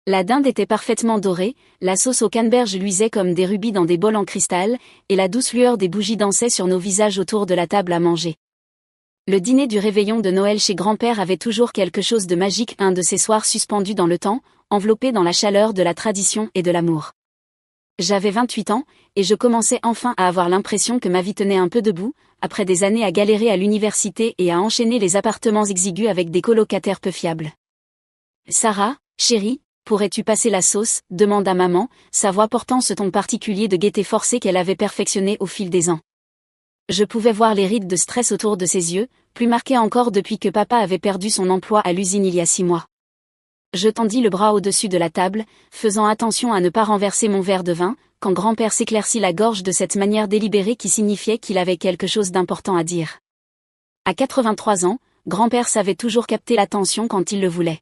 La dinde était parfaitement dorée, la sauce au canneberge luisait comme des rubis dans des bols en cristal, et la douce lueur des bougies dansait sur nos visages autour de la table à manger. Le dîner du réveillon de Noël chez grand-père avait toujours quelque chose de magique, un de ces soirs suspendus dans le temps, enveloppés dans la chaleur de la tradition et de l'amour. J'avais 28 ans, et je commençais enfin à avoir l'impression que ma vie tenait un peu debout, après des années à galérer à l'université et à enchaîner les appartements exigus avec des colocataires peu fiables. « Sarah, chérie, pourrais-tu passer la sauce ?» demanda maman, sa voix portant ce ton particulier de gaieté forcée qu'elle avait perfectionné au fil des ans. Je pouvais voir les rides de stress autour de ses yeux, plus marquées encore depuis que papa avait perdu son emploi à l'usine il y a 6 mois. Je tendis le bras au-dessus de la table, faisant attention à ne pas renverser mon verre de vin, quand grand-père s'éclaircit la gorge de cette manière délibérée qui signifiait qu'il avait quelque chose d'important à dire. À 83 ans, grand-père savait toujours capter l'attention quand il le voulait.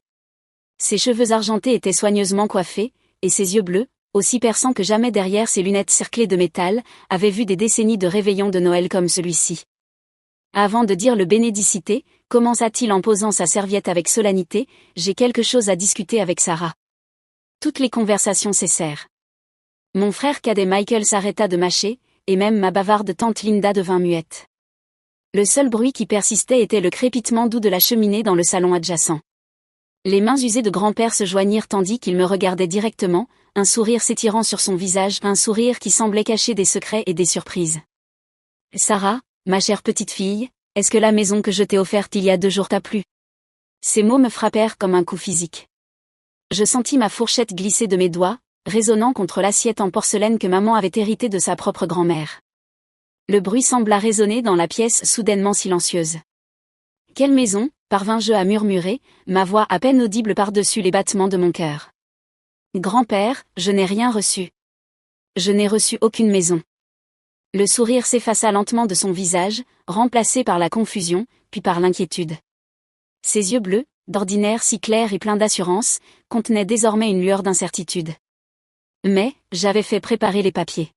Ses cheveux argentés étaient soigneusement coiffés, et ses yeux bleus, aussi perçants que jamais derrière ses lunettes cerclées de métal, avaient vu des décennies de réveillons de Noël comme celui-ci. Avant de dire le bénédicité, commença-t-il en posant sa serviette avec solennité, j'ai quelque chose à discuter avec Sarah. Toutes les conversations cessèrent. Mon frère cadet Michael s'arrêta de mâcher, et même ma bavarde tante Linda devint muette. Le seul bruit qui persistait était le crépitement doux de la cheminée dans le salon adjacent. Les mains usées de grand-père se joignirent tandis qu'il me regardait directement, un sourire s'étirant sur son visage, un sourire qui semblait cacher des secrets et des surprises. « Sarah, ma chère petite fille, est-ce que la maison que je t'ai offerte il y a 2 jours t'a plu ?» Ces mots me frappèrent comme un coup physique. Je sentis ma fourchette glisser de mes doigts, résonnant contre l'assiette en porcelaine que maman avait héritée de sa propre grand-mère. Le bruit sembla résonner dans la pièce soudainement silencieuse. « Quelle maison ?» parvins-je à murmurer, ma voix à peine audible par-dessus les battements de mon cœur. « Grand-père, je n'ai rien reçu. Je n'ai reçu aucune maison. » Le sourire s'effaça lentement de son visage, remplacé par la confusion, puis par l'inquiétude. Ses yeux bleus, d'ordinaire si clairs et pleins d'assurance, contenaient désormais une lueur d'incertitude. Mais, j'avais fait préparer les papiers.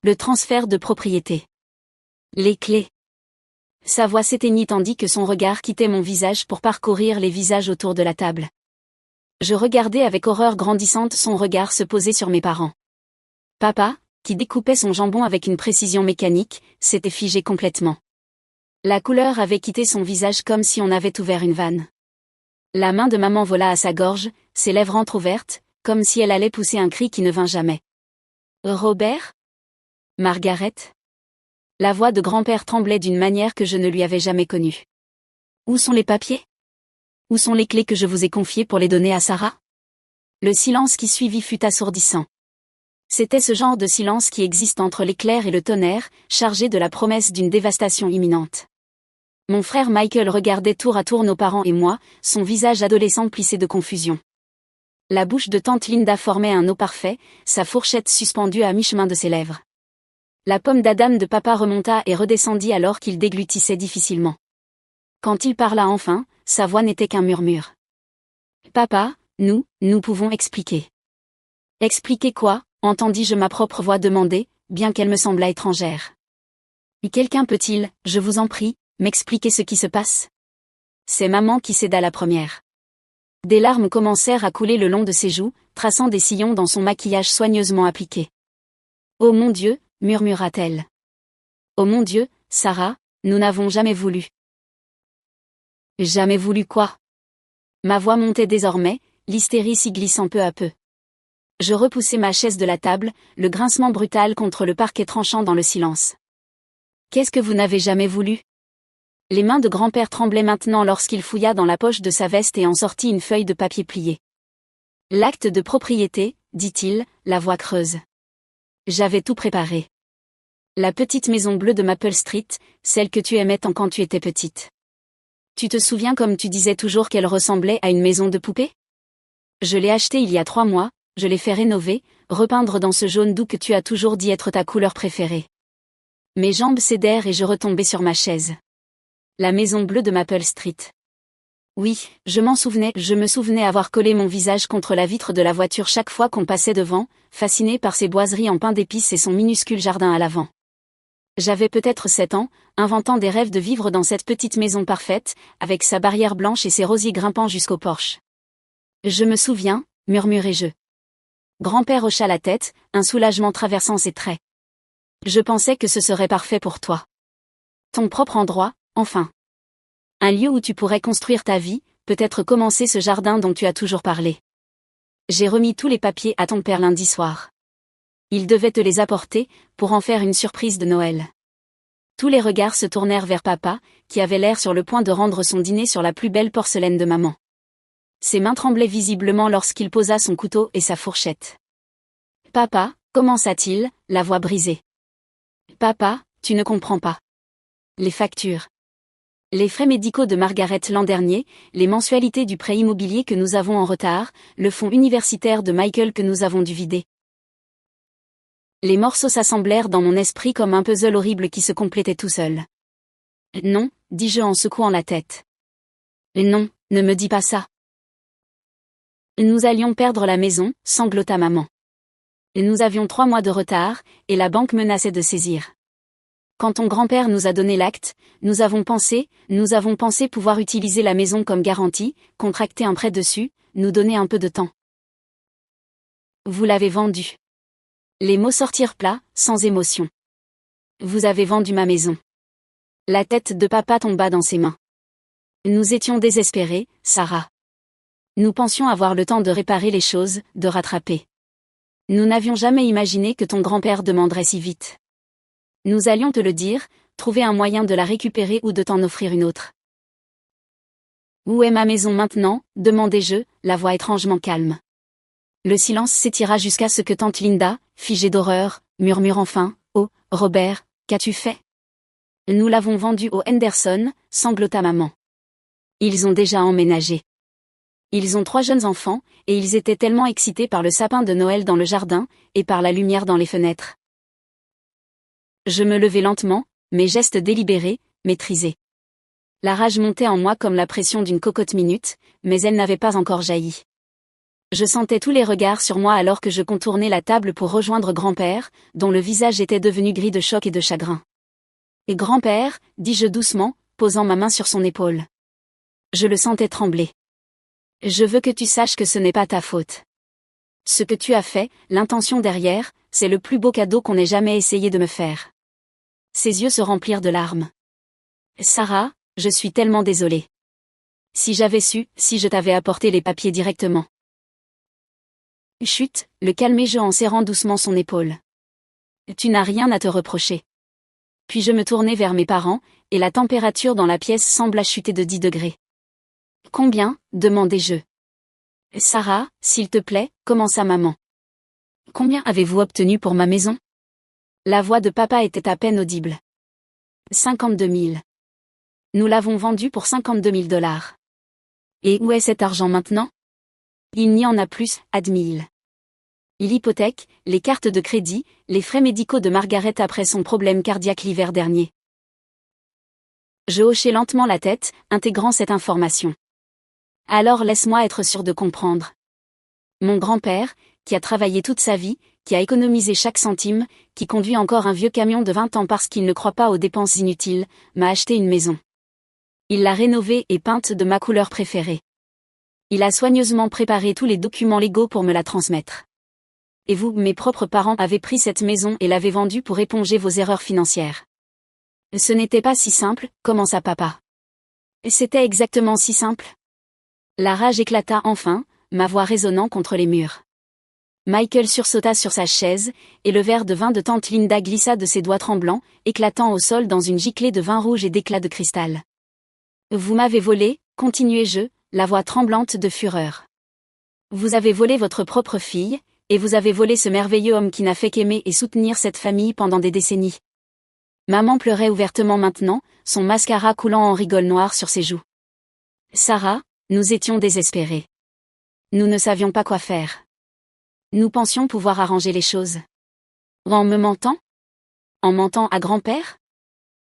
Le transfert de propriété. Les clés. Sa voix s'éteignit tandis que son regard quittait mon visage pour parcourir les visages autour de la table. Je regardais avec horreur grandissante son regard se poser sur mes parents. Papa, qui découpait son jambon avec une précision mécanique, s'était figé complètement. La couleur avait quitté son visage comme si on avait ouvert une vanne. La main de maman vola à sa gorge, ses lèvres entr'ouvertes, comme si elle allait pousser un cri qui ne vint jamais. « Robert ? Margaret ?» La voix de grand-père tremblait d'une manière que je ne lui avais jamais connue. « Où sont les papiers ? Où sont les clés que je vous ai confiées pour les donner à Sarah ?» Le silence qui suivit fut assourdissant. C'était ce genre de silence qui existe entre l'éclair et le tonnerre, chargé de la promesse d'une dévastation imminente. Mon frère Michael regardait tour à tour nos parents et moi, son visage adolescent plissé de confusion. La bouche de tante Linda formait un O parfait, sa fourchette suspendue à mi-chemin de ses lèvres. La pomme d'Adam de papa remonta et redescendit alors qu'il déglutissait difficilement. Quand il parla enfin, sa voix n'était qu'un murmure. « Papa, nous pouvons expliquer. » « Expliquer quoi ?» entendis-je ma propre voix demander, bien qu'elle me semblât étrangère. « Quelqu'un peut-il, je vous en prie, m'expliquer ce qui se passe ?» C'est maman qui céda la première. Des larmes commencèrent à couler le long de ses joues, traçant des sillons dans son maquillage soigneusement appliqué. « Oh mon Dieu !» murmura-t-elle. « Oh mon Dieu, Sarah, nous n'avons jamais voulu. » Jamais voulu quoi ? Ma voix montait désormais, l'hystérie s'y glissant peu à peu. Je repoussai ma chaise de la table, le grincement brutal contre le parquet tranchant dans le silence. « Qu'est-ce que vous n'avez jamais voulu ?» Les mains de grand-père tremblaient maintenant lorsqu'il fouilla dans la poche de sa veste et en sortit une feuille de papier pliée. « L'acte de propriété, dit-il, la voix creuse. J'avais tout préparé. La petite maison bleue de Maple Street, celle que tu aimais tant quand tu étais petite. Tu te souviens comme tu disais toujours qu'elle ressemblait à une maison de poupée ? Je l'ai achetée il y a 3 mois, je l'ai fait rénover, repeindre dans ce jaune doux que tu as toujours dit être ta couleur préférée. » Mes jambes cédèrent et je retombai sur ma chaise. La maison bleue de Maple Street. Oui, je me souvenais avoir collé mon visage contre la vitre de la voiture chaque fois qu'on passait devant, fasciné par ses boiseries en pain d'épices et son minuscule jardin à l'avant. J'avais peut-être 7 ans, inventant des rêves de vivre dans cette petite maison parfaite, avec sa barrière blanche et ses rosiers grimpant jusqu'au porche. Je me souviens, murmurai-je. Grand-père hocha la tête, un soulagement traversant ses traits. Je pensais que ce serait parfait pour toi. Ton propre endroit, enfin. Un lieu où tu pourrais construire ta vie, peut-être commencer ce jardin dont tu as toujours parlé. J'ai remis tous les papiers à ton père lundi soir. Il devait te les apporter, pour en faire une surprise de Noël. Tous les regards se tournèrent vers papa, qui avait l'air sur le point de rendre son dîner sur la plus belle porcelaine de maman. Ses mains tremblaient visiblement lorsqu'il posa son couteau et sa fourchette. Papa, commença-t-il, la voix brisée. Papa, tu ne comprends pas. Les factures. Les frais médicaux de Margaret l'an dernier, les mensualités du prêt immobilier que nous avons en retard, le fonds universitaire de Michael que nous avons dû vider. Les morceaux s'assemblèrent dans mon esprit comme un puzzle horrible qui se complétait tout seul. Non, dis-je en secouant la tête. Non, ne me dis pas ça. Nous allions perdre la maison, sanglota maman. Nous avions 3 mois de retard, et la banque menaçait de saisir. Quand ton grand-père nous a donné l'acte, nous avons pensé pouvoir utiliser la maison comme garantie, contracter un prêt dessus, nous donner un peu de temps. Vous l'avez vendue. Les mots sortirent plats, sans émotion. Vous avez vendu ma maison. La tête de papa tomba dans ses mains. Nous étions désespérés, Sarah. Nous pensions avoir le temps de réparer les choses, de rattraper. Nous n'avions jamais imaginé que ton grand-père demanderait si vite. Nous allions te le dire, trouver un moyen de la récupérer ou de t'en offrir une autre. Où est ma maison maintenant, demandai-je, la voix étrangement calme. Le silence s'étira jusqu'à ce que tante Linda, figée d'horreur, murmure enfin, « Oh, Robert, qu'as-tu fait ?» Nous l'avons vendue aux Henderson, sanglota maman. Ils ont déjà emménagé. Ils ont 3 jeunes enfants, et ils étaient tellement excités par le sapin de Noël dans le jardin, et par la lumière dans les fenêtres. Je me levai lentement, mes gestes délibérés, maîtrisés. La rage montait en moi comme la pression d'une cocotte minute, mais elle n'avait pas encore jailli. Je sentais tous les regards sur moi alors que je contournais la table pour rejoindre grand-père, dont le visage était devenu gris de choc et de chagrin. « Et grand-père, dis-je doucement, posant ma main sur son épaule. Je le sentais trembler. Je veux que tu saches que ce n'est pas ta faute. Ce que tu as fait, l'intention derrière, c'est le plus beau cadeau qu'on ait jamais essayé de me faire. » Ses yeux se remplirent de larmes. « Sarah, je suis tellement désolée. Si j'avais su, si je t'avais apporté les papiers directement. » Chut, le calmai-je en serrant doucement son épaule. Tu n'as rien à te reprocher. Puis je me tournai vers mes parents, et la température dans la pièce sembla chuter de 10 degrés. Combien, demandai-je. Sarah, s'il te plaît, commença maman. Combien avez-vous obtenu pour ma maison? La voix de papa était à peine audible. 52 000. Nous l'avons vendue pour 52 000 $. Et où est cet argent maintenant? Il n'y en a plus, admis-il. L'hypothèque, les cartes de crédit, les frais médicaux de Margaret après son problème cardiaque l'hiver dernier. Je hochai lentement la tête, intégrant cette information. Alors laisse-moi être sûr de comprendre. Mon grand-père, qui a travaillé toute sa vie, qui a économisé chaque centime, qui conduit encore un vieux camion de 20 ans parce qu'il ne croit pas aux dépenses inutiles, m'a acheté une maison. Il l'a rénovée et peinte de ma couleur préférée. Il a soigneusement préparé tous les documents légaux pour me la transmettre. Et vous, mes propres parents, avez pris cette maison et l'avez vendue pour éponger vos erreurs financières. Ce n'était pas si simple, commença papa. C'était exactement si simple. La rage éclata enfin, ma voix résonnant contre les murs. Michael sursauta sur sa chaise, et le verre de vin de tante Linda glissa de ses doigts tremblants, éclatant au sol dans une giclée de vin rouge et d'éclats de cristal. Vous m'avez volé, continuai-je, la voix tremblante de fureur. Vous avez volé votre propre fille, et vous avez volé ce merveilleux homme qui n'a fait qu'aimer et soutenir cette famille pendant des décennies. Maman pleurait ouvertement maintenant, son mascara coulant en rigoles noires sur ses joues. Sarah, nous étions désespérés. Nous ne savions pas quoi faire. Nous pensions pouvoir arranger les choses. En me mentant? En mentant à grand-père?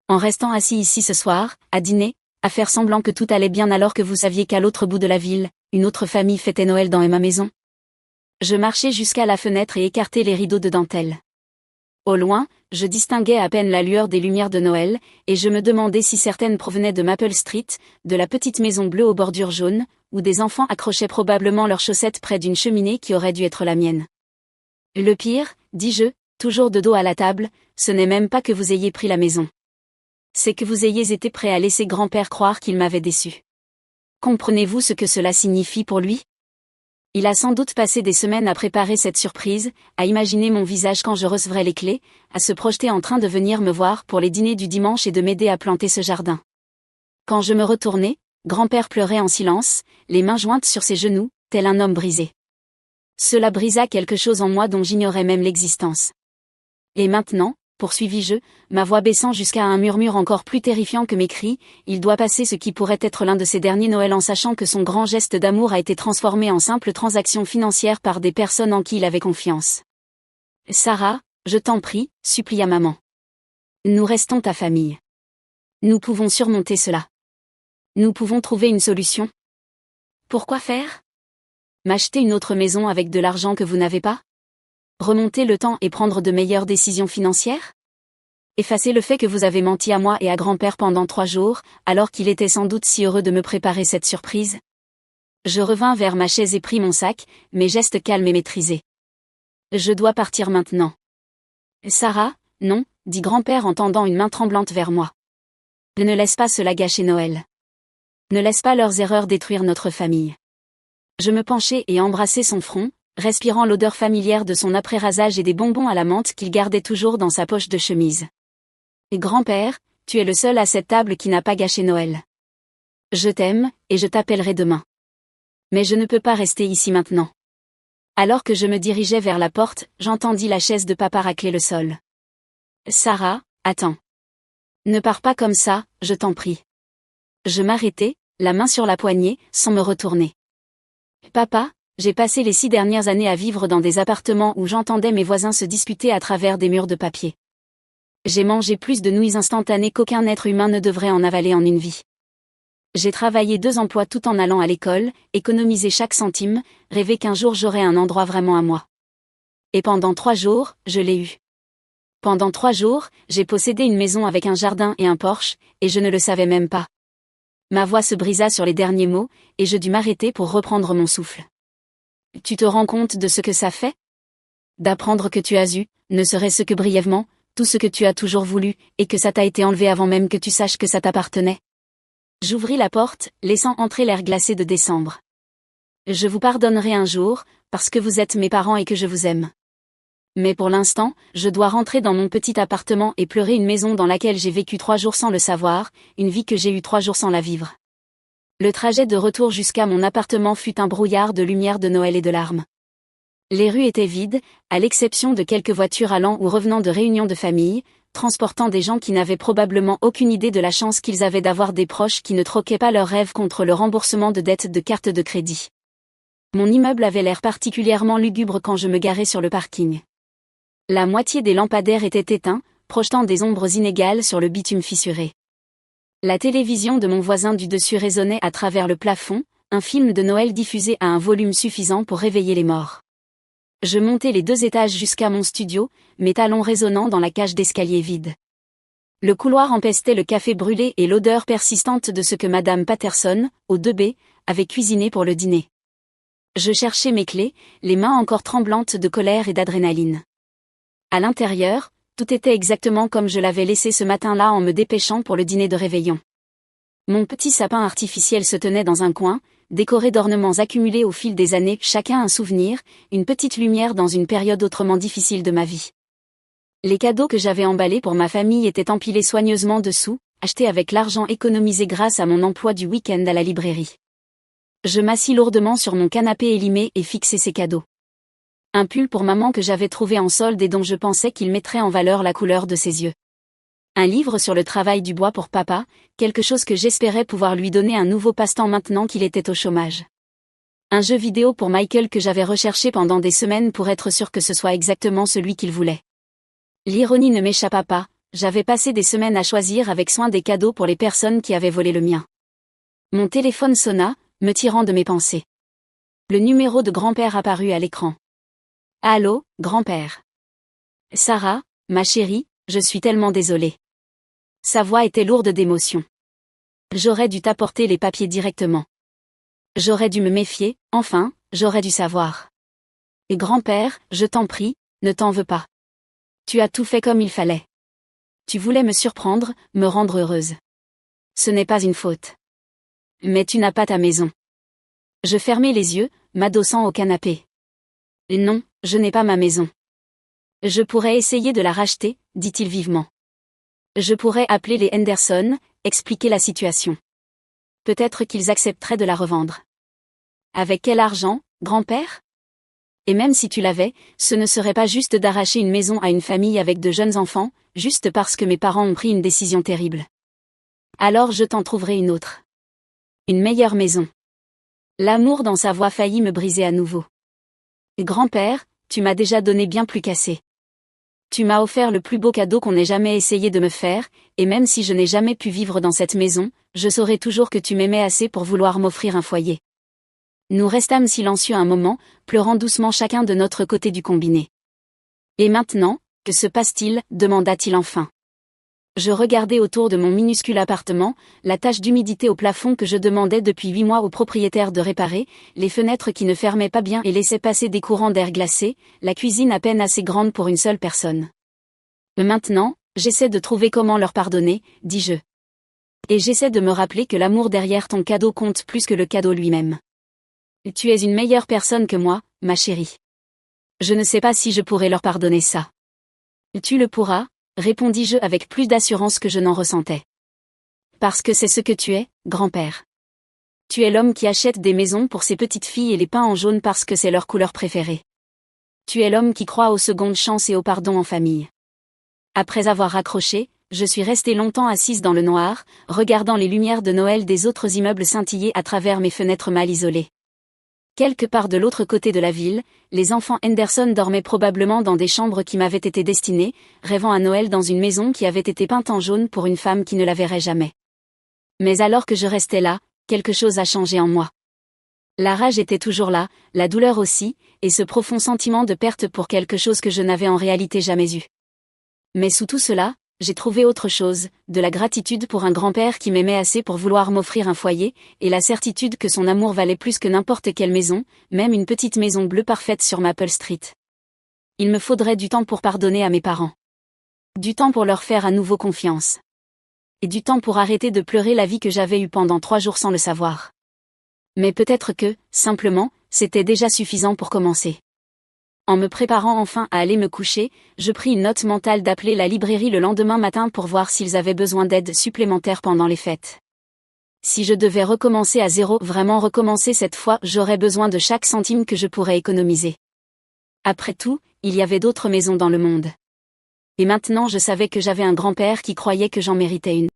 En restant assis ici ce soir, à dîner, à faire semblant que tout allait bien alors que vous saviez qu'à l'autre bout de la ville, une autre famille fêtait Noël dans ma maison? Je marchai jusqu'à la fenêtre et écartai les rideaux de dentelle. Au loin, je distinguais à peine la lueur des lumières de Noël, et je me demandais si certaines provenaient de Maple Street, de la petite maison bleue aux bordures jaunes, où des enfants accrochaient probablement leurs chaussettes près d'une cheminée qui aurait dû être la mienne. Le pire, dis-je, toujours de dos à la table, ce n'est même pas que vous ayez pris la maison. C'est que vous ayez été prêt à laisser grand-père croire qu'il m'avait déçu. Comprenez-vous ce que cela signifie pour lui ? Il a sans doute passé des semaines à préparer cette surprise, à imaginer mon visage quand je recevrais les clés, à se projeter en train de venir me voir pour les dîners du dimanche et de m'aider à planter ce jardin. Quand je me retournai, grand-père pleurait en silence, les mains jointes sur ses genoux, tel un homme brisé. Cela brisa quelque chose en moi dont j'ignorais même l'existence. Et maintenant, poursuivis-je, ma voix baissant jusqu'à un murmure encore plus terrifiant que mes cris, il doit passer ce qui pourrait être l'un de ses derniers Noëls en sachant que son grand geste d'amour a été transformé en simple transaction financière par des personnes en qui il avait confiance. Sarah, je t'en prie, supplia maman. Nous restons ta famille. Nous pouvons surmonter cela. Nous pouvons trouver une solution. Pourquoi faire ? M'acheter une autre maison avec de l'argent que vous n'avez pas ? Remonter le temps et prendre de meilleures décisions financières ? Effacer le fait que vous avez menti à moi et à grand-père pendant 3 jours, alors qu'il était sans doute si heureux de me préparer cette surprise ? Je revins vers ma chaise et pris mon sac, mes gestes calmes et maîtrisés. Je dois partir maintenant. Sarah, non, dit grand-père en tendant une main tremblante vers moi. Ne laisse pas cela gâcher Noël. Ne laisse pas leurs erreurs détruire notre famille. Je me penchai et embrassai son front, respirant l'odeur familière de son après-rasage et des bonbons à la menthe qu'il gardait toujours dans sa poche de chemise. Et grand-père, tu es le seul à cette table qui n'a pas gâché Noël. Je t'aime, et je t'appellerai demain. Mais je ne peux pas rester ici maintenant. Alors que je me dirigeais vers la porte, j'entendis la chaise de papa racler le sol. Sarah, attends. Ne pars pas comme ça, je t'en prie. Je m'arrêtai, la main sur la poignée, sans me retourner. Papa, j'ai passé les 6 dernières années à vivre dans des appartements où j'entendais mes voisins se disputer à travers des murs de papier. J'ai mangé plus de nouilles instantanées qu'aucun être humain ne devrait en avaler en une vie. J'ai travaillé 2 emplois tout en allant à l'école, économisé chaque centime, rêvé qu'un jour j'aurais un endroit vraiment à moi. Et pendant 3 jours, je l'ai eu. Pendant 3 jours, j'ai possédé une maison avec un jardin et un porche, et je ne le savais même pas. Ma voix se brisa sur les derniers mots, et je dus m'arrêter pour reprendre mon souffle. Tu te rends compte de ce que ça fait ? D'apprendre que tu as eu, ne serait-ce que brièvement, tout ce que tu as toujours voulu, et que ça t'a été enlevé avant même que tu saches que ça t'appartenait. J'ouvris la porte, laissant entrer l'air glacé de décembre. Je vous pardonnerai un jour, parce que vous êtes mes parents et que je vous aime. Mais pour l'instant, je dois rentrer dans mon petit appartement et pleurer une maison dans laquelle j'ai vécu 3 jours sans le savoir, une vie que j'ai eu 3 jours sans la vivre. Le trajet de retour jusqu'à mon appartement fut un brouillard de lumière de Noël et de larmes. Les rues étaient vides, à l'exception de quelques voitures allant ou revenant de réunions de famille, transportant des gens qui n'avaient probablement aucune idée de la chance qu'ils avaient d'avoir des proches qui ne troquaient pas leurs rêves contre le remboursement de dettes de cartes de crédit. Mon immeuble avait l'air particulièrement lugubre quand je me garais sur le parking. La moitié des lampadaires étaient éteints, projetant des ombres inégales sur le bitume fissuré. La télévision de mon voisin du dessus résonnait à travers le plafond, un film de Noël diffusé à un volume suffisant pour réveiller les morts. Je montai les 2 étages jusqu'à mon studio, mes talons résonnant dans la cage d'escalier vide. Le couloir empestait le café brûlé et l'odeur persistante de ce que Madame Patterson, au 2B, avait cuisiné pour le dîner. Je cherchais mes clés, les mains encore tremblantes de colère et d'adrénaline. À l'intérieur, tout était exactement comme je l'avais laissé ce matin-là en me dépêchant pour le dîner de réveillon. Mon petit sapin artificiel se tenait dans un coin, décoré d'ornements accumulés au fil des années, chacun un souvenir, une petite lumière dans une période autrement difficile de ma vie. Les cadeaux que j'avais emballés pour ma famille étaient empilés soigneusement dessous, achetés avec l'argent économisé grâce à mon emploi du week-end à la librairie. Je m'assis lourdement sur mon canapé élimé et fixai ces cadeaux. Un pull pour maman que j'avais trouvé en solde et dont je pensais qu'il mettrait en valeur la couleur de ses yeux. Un livre sur le travail du bois pour papa, quelque chose que j'espérais pouvoir lui donner un nouveau passe-temps maintenant qu'il était au chômage. Un jeu vidéo pour Michael que j'avais recherché pendant des semaines pour être sûr que ce soit exactement celui qu'il voulait. L'ironie ne m'échappa pas, j'avais passé des semaines à choisir avec soin des cadeaux pour les personnes qui avaient volé le mien. Mon téléphone sonna, me tirant de mes pensées. Le numéro de grand-père apparut à l'écran. Allô, grand-père. Sarah, ma chérie, je suis tellement désolée. Sa voix était lourde d'émotion. J'aurais dû t'apporter les papiers directement. J'aurais dû me méfier, enfin, j'aurais dû savoir. Et grand-père, je t'en prie, ne t'en veux pas. Tu as tout fait comme il fallait. Tu voulais me surprendre, me rendre heureuse. Ce n'est pas une faute. Mais tu n'as pas ta maison. Je fermai les yeux, m'adossant au canapé. Non, je n'ai pas ma maison. Je pourrais essayer de la racheter, dit-il vivement. Je pourrais appeler les Henderson, expliquer la situation. Peut-être qu'ils accepteraient de la revendre. Avec quel argent, grand-père? Et même si tu l'avais, ce ne serait pas juste d'arracher une maison à une famille avec de jeunes enfants, juste parce que mes parents ont pris une décision terrible. Alors je t'en trouverai une autre. Une meilleure maison. L'amour dans sa voix faillit me briser à nouveau. Grand-père, tu m'as déjà donné bien plus qu'assez. Tu m'as offert le plus beau cadeau qu'on ait jamais essayé de me faire, et même si je n'ai jamais pu vivre dans cette maison, je saurai toujours que tu m'aimais assez pour vouloir m'offrir un foyer. Nous restâmes silencieux un moment, pleurant doucement chacun de notre côté du combiné. Et maintenant, que se passe-t-il? Demanda-t-il enfin. Je regardai autour de mon minuscule appartement, la tache d'humidité au plafond que je demandais depuis 8 mois au propriétaire de réparer, les fenêtres qui ne fermaient pas bien et laissaient passer des courants d'air glacé, la cuisine à peine assez grande pour une seule personne. Maintenant, j'essaie de trouver comment leur pardonner, dis-je. Et j'essaie de me rappeler que l'amour derrière ton cadeau compte plus que le cadeau lui-même. Tu es une meilleure personne que moi, ma chérie. Je ne sais pas si je pourrai leur pardonner ça. Tu le pourras, répondis-je avec plus d'assurance que je n'en ressentais. Parce que c'est ce que tu es, grand-père. Tu es l'homme qui achète des maisons pour ses petites filles et les peint en jaune parce que c'est leur couleur préférée. Tu es l'homme qui croit aux secondes chances et au pardon en famille. Après avoir raccroché, je suis restée longtemps assise dans le noir, regardant les lumières de Noël des autres immeubles scintiller à travers mes fenêtres mal isolées. Quelque part de l'autre côté de la ville, les enfants Henderson dormaient probablement dans des chambres qui m'avaient été destinées, rêvant à Noël dans une maison qui avait été peinte en jaune pour une femme qui ne la verrait jamais. Mais alors que je restais là, quelque chose a changé en moi. La rage était toujours là, la douleur aussi, et ce profond sentiment de perte pour quelque chose que je n'avais en réalité jamais eu. Mais sous tout cela, j'ai trouvé autre chose, de la gratitude pour un grand-père qui m'aimait assez pour vouloir m'offrir un foyer, et la certitude que son amour valait plus que n'importe quelle maison, même une petite maison bleue parfaite sur Maple Street. Il me faudrait du temps pour pardonner à mes parents. Du temps pour leur faire à nouveau confiance. Et du temps pour arrêter de pleurer la vie que j'avais eue pendant 3 jours sans le savoir. Mais peut-être que, simplement, c'était déjà suffisant pour commencer. En me préparant enfin à aller me coucher, je pris une note mentale d'appeler la librairie le lendemain matin pour voir s'ils avaient besoin d'aide supplémentaire pendant les fêtes. Si je devais recommencer à zéro, vraiment recommencer cette fois, j'aurais besoin de chaque centime que je pourrais économiser. Après tout, il y avait d'autres maisons dans le monde. Et maintenant je savais que j'avais un grand-père qui croyait que j'en méritais une.